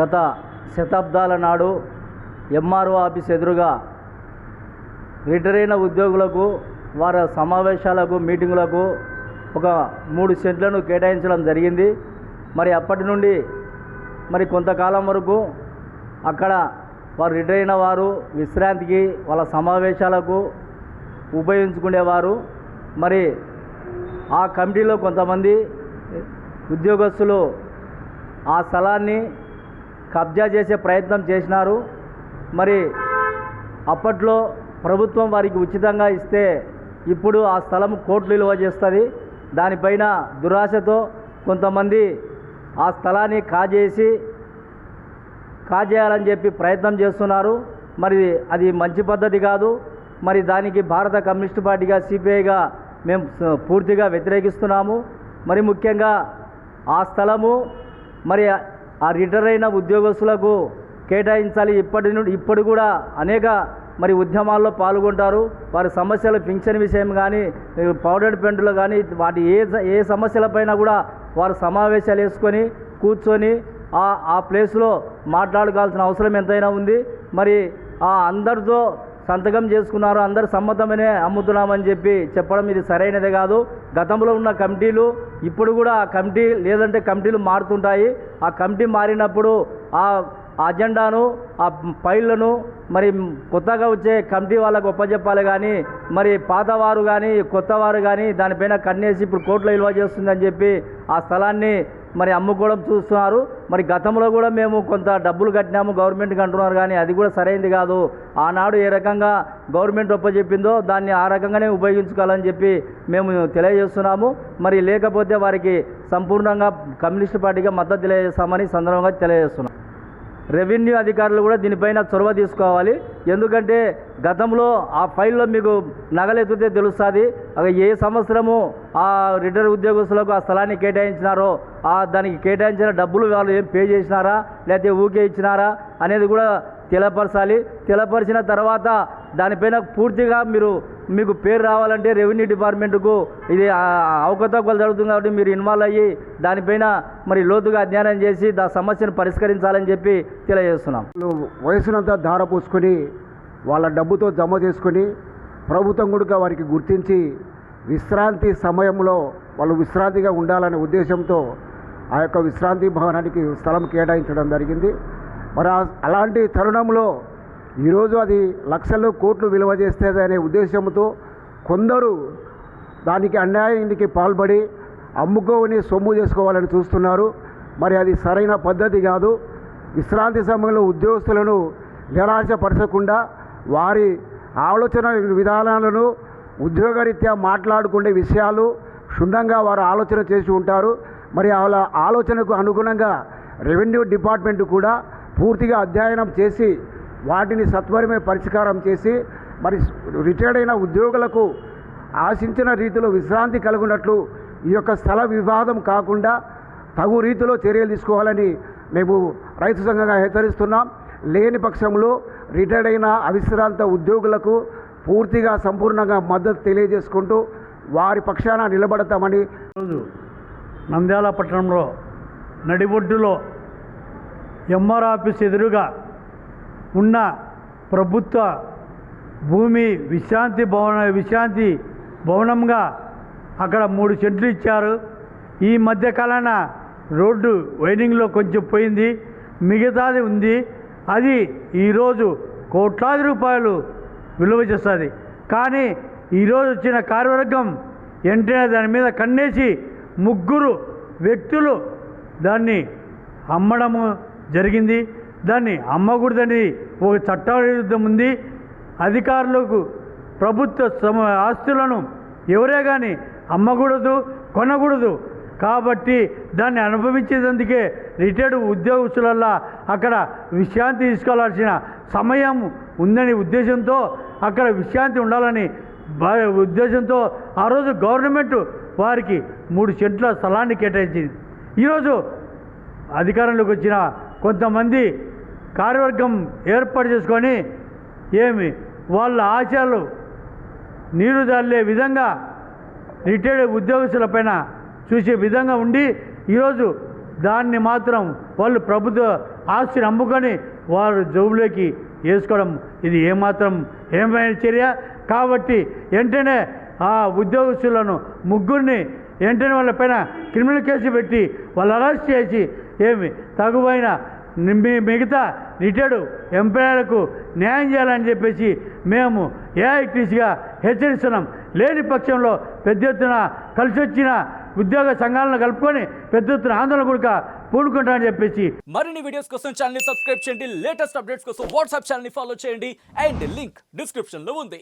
గత శతాబ్దాల నాడు ఎంఆర్ఓ ఆఫీస్ ఎదురుగా రిటైర్ అయిన ఉద్యోగులకు వారి సమావేశాలకు మీటింగులకు ఒక 3 సెంట్లను కేటాయించడం జరిగింది. మరి అప్పటి నుండి మరి కొంతకాలం వరకు అక్కడ వారు రిటైర్ అయిన వారు విశ్రాంతికి వాళ్ళ సమావేశాలకు ఉపయోగించుకునేవారు. మరి ఆ కమిటీలో కొంతమంది ఉద్యోగస్తులు ఆ స్థలాన్ని కబ్జా చేసే ప్రయత్నం చేసినారు. మరి అప్పట్లో ప్రభుత్వం వారికి ఉచితంగా ఇస్తే ఇప్పుడు ఆ స్థలం కోట్లు విలువ చేస్తుంది. దానిపైన దురాశతో కొంతమంది ఆ స్థలాన్ని కాజేయాలని చెప్పి ప్రయత్నం చేస్తున్నారు. మరి అది మంచి పద్ధతి కాదు. మరి దానికి భారత కమ్యూనిస్టు పార్టీగా సిపిఐగా మేము పూర్తిగా వ్యతిరేకిస్తున్నాము. మరి ముఖ్యంగా ఆ స్థలము మరి ఆ రిటైర్ అయిన ఉద్యోగస్తులకు కేటాయించాలి. ఇప్పుడు కూడా అనేక మరి ఉద్యమాల్లో పాల్గొంటారు. వారి సమస్యల పింఛన్ విషయం కానీ పౌడర్ పెంటులు కానీ వాటి ఏ సమస్యలపైన కూడా వారు సమావేశాలు వేసుకొని కూర్చొని ఆ ప్లేస్లో మాట్లాడుకోవాల్సిన అవసరం ఎంతైనా ఉంది. మరి అందరితో సంతకం చేసుకున్నారు, అందరు సమ్మతమనే అమ్ముతున్నామని చెప్పడం ఇది సరైనదే కాదు. గతంలో ఉన్న కమిటీలు ఇప్పుడు కూడా ఆ కమిటీ లేదంటే కమిటీలు మారుతుంటాయి. ఆ కమిటీ మారినప్పుడు ఆ అజెండాను ఆ ఫైళ్లను మరి కొత్తగా వచ్చే కమిటీ వాళ్ళకు ఒప్పజెప్పాలి. కానీ మరి పాతవారు కానీ కొత్తవారు కానీ దానిపైన కన్నేసి ఇప్పుడు కోర్టులో విలువ చేస్తుందని చెప్పి ఆ స్థలాన్ని మరి అమ్ముకోవడం చూస్తున్నారు. మరి గతంలో కూడా మేము కొంత డబ్బులు కట్టినాము గవర్నమెంట్కి అంటున్నారు, కానీ అది కూడా సరైనది కాదు. ఆనాడు ఏ రకంగా గవర్నమెంట్ ఒప్పచెప్పిందో దాన్ని ఆ రకంగానే ఉపయోగించుకోవాలని చెప్పి మేము తెలియజేస్తున్నాము. మరి లేకపోతే వారికి సంపూర్ణంగా కమ్యూనిస్టు పార్టీగా మద్దతు తెలియజేస్తామని సందర్భంగా తెలియజేస్తున్నాం. రెవెన్యూ అధికారులు కూడా దీనిపైన చొరవ తీసుకోవాలి. ఎందుకంటే గతంలో ఆ ఫైల్లో మీకు నగలెత్తితే తెలుస్తుంది ఏ సంవత్సరము ఆ రిటైర్ ఉద్యోగస్తులకు ఆ స్థలాన్ని కేటాయించినారో దానికి కేటాయించిన డబ్బులు వాళ్ళు ఏం పే చేసినారా లేకపోతే ఊకే ఇచ్చినారా అనేది కూడా తెలపరచాలి. తెలపరిచిన తర్వాత దానిపైన పూర్తిగా మీకు పేరు రావాలంటే రెవెన్యూ డిపార్ట్మెంట్కు ఇది అవకతవకలు జరుగుతుంది కాబట్టి మీరు ఇన్వాల్వ్ అయ్యి దానిపైన మరి లోతుగా అధ్యయనం చేసి సమస్యను పరిష్కరించాలని చెప్పి తెలియజేస్తున్నాం. వయసునంతా ధార పోసుకొని వాళ్ళ డబ్బుతో జమ చేసుకొని ప్రభుత్వం కూడా వారికి గుర్తించి విశ్రాంతి సమయంలో వాళ్ళు విశ్రాంతిగా ఉండాలనే ఉద్దేశంతో ఆ యొక్క విశ్రాంతి భవనానికి స్థలం కేటాయించడం జరిగింది. మరి అలాంటి తరుణంలో ఈరోజు అది లక్షలు కోట్లు విలువ చేస్తుంది అనే ఉద్దేశంతో కొందరు దానికి అన్యాయానికి పాల్పడి అమ్ముకోని సొమ్ము చేసుకోవాలని చూస్తున్నారు. మరి అది సరైన పద్ధతి కాదు. విశ్రాంతి సమయంలో ఉద్యోగస్తులను నిరాశపరచకుండా వారి ఆలోచన విధానాలను ఉద్యోగరీత్యా మాట్లాడుకునే విషయాలు క్షుణ్ణంగా వారు ఆలోచన చేసి ఉంటారు. మరి వాళ్ళ ఆలోచనకు అనుగుణంగా రెవెన్యూ డిపార్ట్మెంట్ కూడా పూర్తిగా అధ్యయనం చేసి వాటిని సత్వరమే పరిష్కారం చేసి మరి రిటైర్డ్ అయిన ఉద్యోగులకు ఆశించిన రీతిలో విశ్రాంతి కలుగునట్లు ఈ యొక్క స్థల వివాదం కాకుండా తగు రీతిలో చర్యలు తీసుకోవాలని మేము రైతు సంఘంగా హెచ్చరిస్తున్నాం. లేని పక్షంలో రిటైర్డ్ అయిన అవిశ్రాంత ఉద్యోగులకు పూర్తిగా సంపూర్ణంగా మద్దతు తెలియజేసుకుంటూ వారి పక్షాన నిలబడతామని. నంద్యాల పట్టణంలో నడిబొడ్డులో ఎంఆర్ ఆఫీస్ ఎదురుగా ఉన్న ప్రభుత్వ భూమి విశ్రాంతి భవనంగా అక్కడ 3 సెంట్లు ఇచ్చారు. ఈ మధ్యకాలాన రోడ్డు వైడింగ్లో కొంచెం పోయింది, మిగతాది ఉంది. అది ఈరోజు కోట్లాది రూపాయలు విలువ చేస్తుంది. కానీ ఈరోజు వచ్చిన కార్యవర్గం వెంటనే దాని మీద కన్నేసి 3 వ్యక్తులు దాన్ని అమ్మడము జరిగింది. దాన్ని అమ్మకూడదని ఒక చట్టవిరుద్ధం ఉంది. అధికారులకు ప్రభుత్వ ఆస్తులను ఎవరే కానీ అమ్మకూడదు, కొనకూడదు. కాబట్టి దాన్ని అనుభవించేందుకే రిటైర్డ్ ఉద్యోగస్తులల్లా అక్కడ విశ్రాంతి తీసుకోవాల్సిన సమయం ఉందని ఉద్దేశంతో అక్కడ విశ్రాంతి ఉండాలని ఉద్దేశంతో ఆ రోజు గవర్నమెంట్ వారికి 3 సెంట్ల స్థలాన్ని కేటాయించింది. ఈరోజు అధికారంలోకి వచ్చిన కొంతమంది కార్యవర్గం ఏర్పాటు చేసుకొని వాళ్ళ ఆశయాలు నీరు జల్లే విధంగా రిటైర్డ్ ఉద్యోగస్తులపైన చూసే విధంగా ఉండి ఈరోజు దాన్ని మాత్రం వాళ్ళు ప్రభుత్వ ఆస్తిని అమ్ముకొని వారు జోబులోకి వేసుకోవడం ఇది ఏమైన చర్య. కాబట్టి వెంటనే ఆ ఉద్యోగస్తులను ముగ్గురిని వెంటనే వాళ్ళపైన క్రిమినల్ కేసు పెట్టి వాళ్ళు అరెస్ట్ చేసి తగువైన మిగతా రిటైర్డ్ ఎంప్లాయీలకు న్యాయం చేయాలని చెప్పేసి మేము ఏఐటీసీగా హెచ్చరిస్తున్నాం. లేని పక్షంలో పెద్ద ఎత్తున కలిసి వచ్చిన ఉద్యోగ సంఘాలను కలుపుకొని పెద్ద ఎత్తున ఆందోళన కూడా పూనుకుంటామని చెప్పేసి. మరిన్ని వీడియోస్ కోసం ఛానల్ ని సబ్స్క్రైబ్ చేయండి. లేటెస్ట్ అప్డేట్స్ కోసం వాట్సాప్ ఛానల్ ని ఫాలో చేయండి. అండ్ లింక్ డిస్క్రిప్షన్ లో ఉంది.